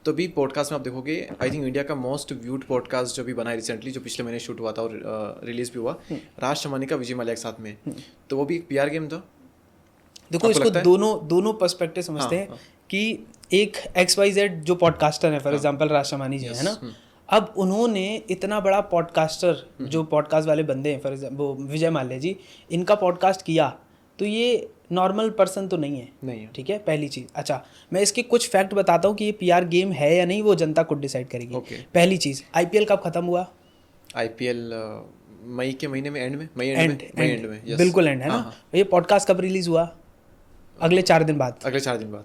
तो भी पॉडकास्ट में आप देखोगे, आई थिंक इंडिया का मोस्ट व्यूड पॉडकास्ट जो भी बना है रिसेंटली, जो पिछले महीने शूट हुआ था और रिलीज भी हुआ, राज शमानी का विजय माल्या के साथ में, तो वो भी एक पीआर गेम था। देखो इसको दोनों पर्सपेक्टिव समझते हैं कि एक XYZ जो पॉडकास्टर है, फॉर एग्जांपल राज शमानी जी है ना, अब उन्होंने इतना बड़ा पॉडकास्टर जो पॉडकास्ट वाले बंदे हैं, फॉर एग्जांपल वो विजय माल्या जी, इनका पॉडकास्ट किया, तो ये नॉर्मल पर्सन तो नहीं है। ठीक है, पहली चीज़। अच्छा, मैं इसके कुछ फैक्ट बताता हूँ कि ये पीआर गेम है या नहीं, वो जनता खुद डिसाइड करेगी। पहली चीज़, IPL कब खत्म हुआ? IPL मई के महीने में, एंड में, मई एंड में, बिल्कुल एंड है ना। ये पॉडकास्ट कब रिलीज हुआ? अगले 4 दिन बाद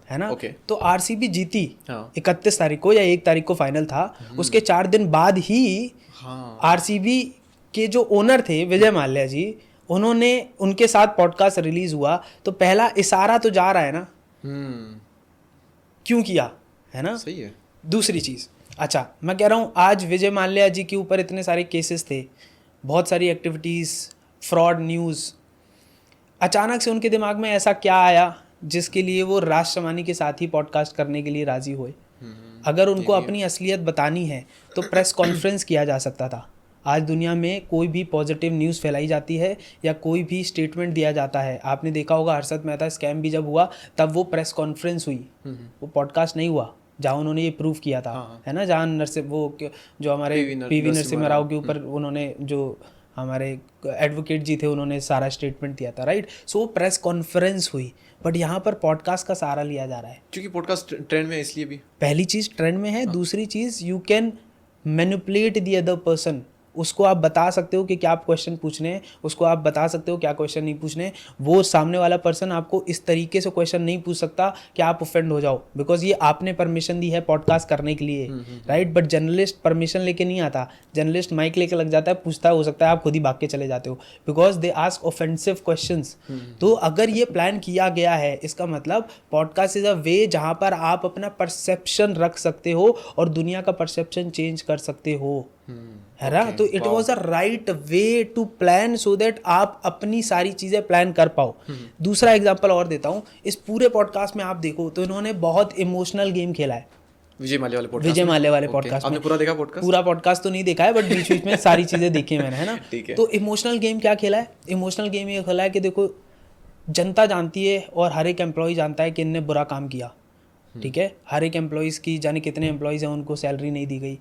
है ना। तो RCB जीती 31 तारीख को या 1 तारीख को फाइनल था, उसके 4 दिन बाद ही RCB के जो ओनर थे विजय माल्या जी, उन्होंने उनके साथ पॉडकास्ट रिलीज हुआ, तो पहला इशारा तो जा रहा है ना क्यों किया, है ना। सही है। दूसरी चीज़, अच्छा मैं कह रहा हूँ आज विजय माल्या जी के ऊपर इतने सारे केसेस थे, बहुत सारी एक्टिविटीज़, फ्रॉड न्यूज़, अचानक से उनके दिमाग में ऐसा क्या आया जिसके लिए वो राज शमानी के साथ ही पॉडकास्ट करने के लिए राजी हुए? अगर उनको अपनी असलियत बतानी है तो प्रेस कॉन्फ्रेंस किया जा सकता था। आज दुनिया में कोई भी पॉजिटिव न्यूज़ फैलाई जाती है या कोई भी स्टेटमेंट दिया जाता है, आपने देखा होगा हर्षद मेहता स्कैम भी जब हुआ तब वो प्रेस कॉन्फ्रेंस हुई, वो पॉडकास्ट नहीं हुआ, जहाँ उन्होंने ये प्रूव किया था, है ना, जहाँ जो हमारे PV नरसिम्हा राव के ऊपर उन्होंने, जो हमारे एडवोकेट जी थे, उन्होंने सारा स्टेटमेंट दिया था, राइट। सो वो प्रेस कॉन्फ्रेंस हुई, बट यहाँ पर पॉडकास्ट का सहारा लिया जा रहा है क्योंकि पॉडकास्ट ट्रेंड में है, इसलिए भी पहली चीज़ ट्रेंड में है। दूसरी चीज़, you can manipulate the other person, उसको आप बता सकते हो कि क्या आप क्वेश्चन पूछने हैं, उसको आप बता सकते हो क्या क्वेश्चन नहीं पूछने। वो सामने वाला पर्सन आपको इस तरीके से क्वेश्चन नहीं पूछ सकता कि आप ऑफेंड हो जाओ, बिकॉज ये आपने परमिशन दी है पॉडकास्ट करने के लिए, राइट। बट जर्नलिस्ट परमिशन लेके नहीं आता, जर्नलिस्ट माइक लेके लग जाता है, पूछता हो सकता है आप खुद ही भाग के चले जाते हो, because they ask offensive questions. तो अगर ये प्लान किया गया है, इसका मतलब पॉडकास्ट इज अ वे जहाँ पर आप अपना परसेप्शन रख सकते हो और दुनिया का परसेप्शन चेंज कर सकते हो, है ना। तो it was a right way to plan so that आप अपनी सारी चीज़ें प्लान कर पाओ। दूसरा एग्जांपल और देता हूँ, इस पूरे पॉडकास्ट में आप देखो तो इन्होंने बहुत इमोशनल गेम खेला है विजय माल्या वाले पॉडकास्ट में। आपने पूरा देखा पॉडकास्ट? पूरा पॉडकास्ट तो नहीं देखा है, बट बीच बीच में सारी चीज़ें देखी है मैंने, है ना। तो इमोशनल गेम क्या खेला है? इमोशनल गेम ये खेला है कि देखो जनता जानती है और हर एक एम्प्लॉय जानता है कि इनने बुरा काम किया, ठीक है। हर एक एम्प्लॉयज़ की, जाने कितने एम्प्लॉयज़ हैं, उनको सैलरी नहीं दी गई,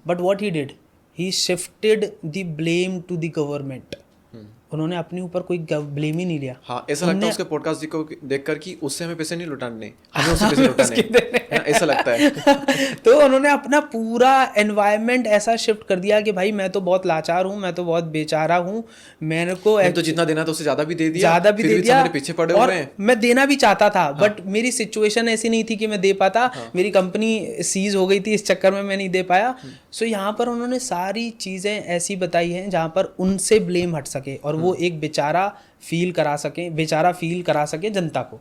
but what he did, he shifted the blame to the government. उन्होंने अपने ऊपर कोई ब्लेम ही नहीं लिया। हाँ, ऐसा लगता है उसके पॉडकास्ट को देखकर कि उससे हमें पैसे नहीं लुटाने, हमें उससे पैसे लुटाने, ऐसा लगता है। तो उन्होंने अपना पूरा एनवायरनमेंट ऐसा शिफ्ट कर दिया कि भाई मैं तो बहुत लाचार हूँ, मैं तो बहुत बेचारा हूँ, मेरे को तो जितना देना था उससे ज़्यादा भी दे दिया, मेरे पीछे पड़े हुए हैं। मैं देना भी चाहता था, बट मेरी सिचुएशन ऐसी नहीं थी कि मैं दे पाता, मेरी कंपनी सीज हो गई थी, इस चक्कर में मैं नहीं दे पाया। सो यहाँ पर उन्होंने सारी चीज़ें ऐसी बताई हैं जहाँ पर उनसे ब्लेम हट सके और वो एक बेचारा फील करा सके जनता को,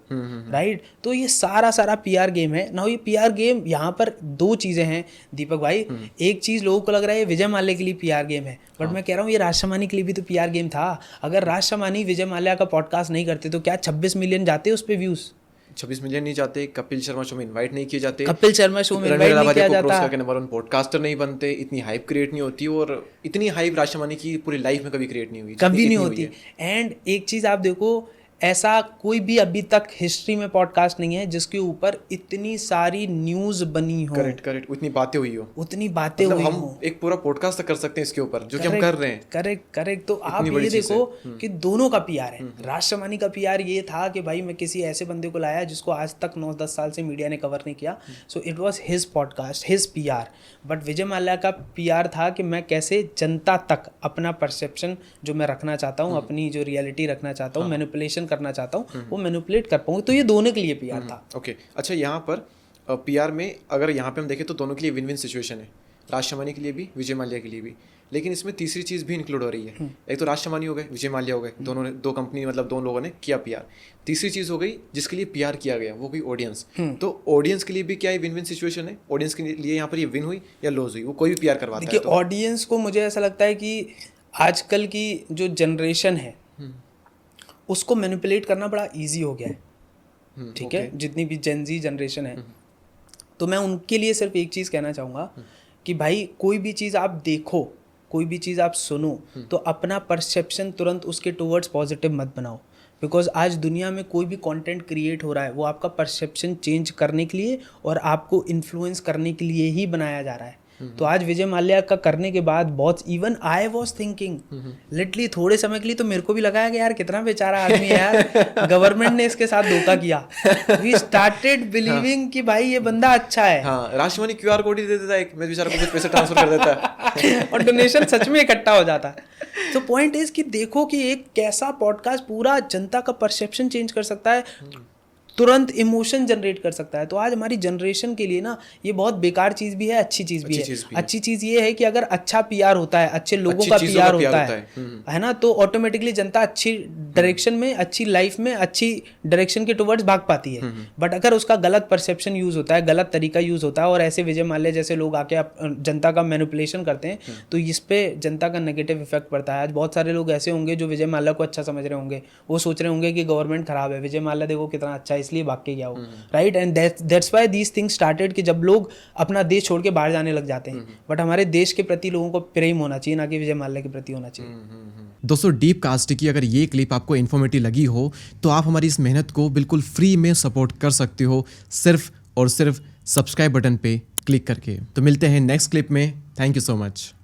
राइट। तो ये सारा पीआर गेम है ना। ये पीआर गेम, यहाँ पर 2 चीज़ें हैं दीपक भाई। एक चीज़ लोगों को लग रहा है विजय माल्या के लिए पीआर गेम है, बट मैं कह रहा हूँ ये राज शमानी के लिए भी तो पीआर गेम था। अगर राज शमानी विजय माल्या का पॉडकास्ट नहीं करते तो क्या 26 मिलियन जाते उस पर व्यूज़? 26 मिलियन नहीं जाते, कपिल शर्मा शो में इनवाइट नहीं किए जाते, कपिल शर्मा शो में इनवाइट नहीं किया जाता, नंबर 1 पॉडकास्टर नहीं बनते, इतनी हाइप क्रिएट नहीं होती, और इतनी हाइप राज शमानी की पूरी लाइफ में कभी क्रिएट नहीं हुई, कभी नहीं होती। एंड एक चीज़ आप देखो, ऐसा कोई भी अभी तक हिस्ट्री में पॉडकास्ट नहीं है जिसके ऊपर इतनी सारी न्यूज़ बनी हो। करेक्ट, उतनी बातें हुई हो, हम एक पूरा पॉडकास्ट कर सकते हैं इसके ऊपर, जो कि हम कर रहे हैं। करेक्ट। तो आप ये देखो कि दोनों का पीआर है। राज शमानी का पीआर ये था कि भाई मैं किसी ऐसे बंदे को लाया जिसको आज तक 9-10 साल से मीडिया ने कवर नहीं किया, so it was his podcast, his PR. But Vijay Mallya का पीआर था कि मैं कैसे जनता तक अपना परसेप्शन जो मैं रखना चाहता हूँ, अपनी जो रियलिटी रखना चाहता हूँ, मैनिपुलेशन करना चाहता हूँ, वो मैनिपुलेट कर पाऊँ। तो ये दोनों के लिए पीआर था। ओके, अच्छा यहाँ पर पीआर में अगर यहाँ पे हम देखें तो दोनों के लिए विन विन सिचुएशन है, राज शमानी के लिए भी, विजय माल्या के लिए भी। लेकिन इसमें तीसरी चीज़ भी इंक्लूड हो रही है। एक तो राज शमानी हो गए, विजय माल्या हो गए, दोनों ने, 2 कंपनी मतलब 2 लोगों ने किया पीआर। तीसरी चीज़ हो गई जिसके लिए पीआर किया गया, वो भी ऑडियंस। तो ऑडियंस के लिए भी क्या है, विन विन सिचुएशन है। ऑडियंस के लिए यहाँ पर ये विन हुई या लॉस हुई, वो कोई भी पीआर करवाता है। देखिए ऑडियंस को मुझे ऐसा लगता है कि आजकल की जो जनरेशन है उसको मैनिपुलेट करना बड़ा ईजी हो गया है, ठीक है। जितनी भी जेन ज़ी जनरेशन है तो मैं उनके लिए सिर्फ एक चीज़ कहना चाहूँगा कि भाई कोई भी चीज़ आप देखो, कोई भी चीज़ आप सुनो, तो अपना परसेप्शन तुरंत उसके टुवर्ड्स पॉजिटिव मत बनाओ। बिकॉज आज दुनिया में कोई भी कंटेंट क्रिएट हो रहा है वो आपका परसेप्शन चेंज करने के लिए और आपको इन्फ्लुएंस करने के लिए ही बनाया जा रहा है। तो आज विजय माल्या का करने के बाद बहुत, even I was thinking literally थोड़े समय के लिए तो मेरे को भी लगा कि यार कितना बेचारा आदमी है यार, गवर्नमेंट ने इसके साथ धोखा किया। वी स्टार्टेड बिलीविंग कि भाई ये बंदा अच्छा है। हाँ, राष्ट्रवाणी QR कोड ही दे देता है, एक मैं बेचारा को कुछ पैसे ट्रांसफर कर देता है और डोनेशन सच में इकट्ठा हो जाता है। तो पॉइंट इज कि देखो कि एक कैसा पॉडकास्ट पूरा जनता का परसेप्शन चेंज कर सकता है, तुरंत इमोशन जनरेट कर सकता है। तो आज हमारी जनरेशन के लिए ना ये बहुत बेकार चीज़ भी है, अच्छी चीज़ भी है। अच्छी चीज़ ये है कि अगर अच्छा PR होता है, अच्छे लोगों का PR होता है ना, तो ऑटोमेटिकली जनता अच्छी डायरेक्शन में, अच्छी लाइफ में, अच्छी डायरेक्शन के टुवर्ड्स भाग पाती है। बट अगर उसका गलत परसेप्शन यूज़ होता है, गलत तरीका यूज़ होता है और ऐसे विजय माल्या जैसे लोग आके जनता का मैनिपुलेशन करते हैं, तो इस पे जनता का नेगेटिव इफेक्ट पड़ता है। आज बहुत सारे लोग ऐसे होंगे जो विजय माल्या को अच्छा समझ रहे होंगे, वो सोच रहे होंगे कि गवर्नमेंट खराब है, विजय माल्या देखो कितना अच्छा है इसलिए भाग के गया हो, right. And that's why these things started कि जब लोग अपना देश छोड़ के बाहर जाने लग जाते हैं। बट हमारे देश के प्रति लोगों को प्रेम होना चाहिए, ना कि विजय माल्या के प्रति होना चाहिए। दोस्तों, डीप कास्ट की अगर ये क्लिप आपको इन्फॉर्मेटिव लगी हो तो आप हमारी इस मेहनत को बिल्कुल फ्री में सपोर्ट कर सकते हो, सिर्फ और सिर्फ सब्सक्राइब बटन पे क्लिक करके। तो मिलते हैं नेक्स्ट क्लिप में। Thank you so much.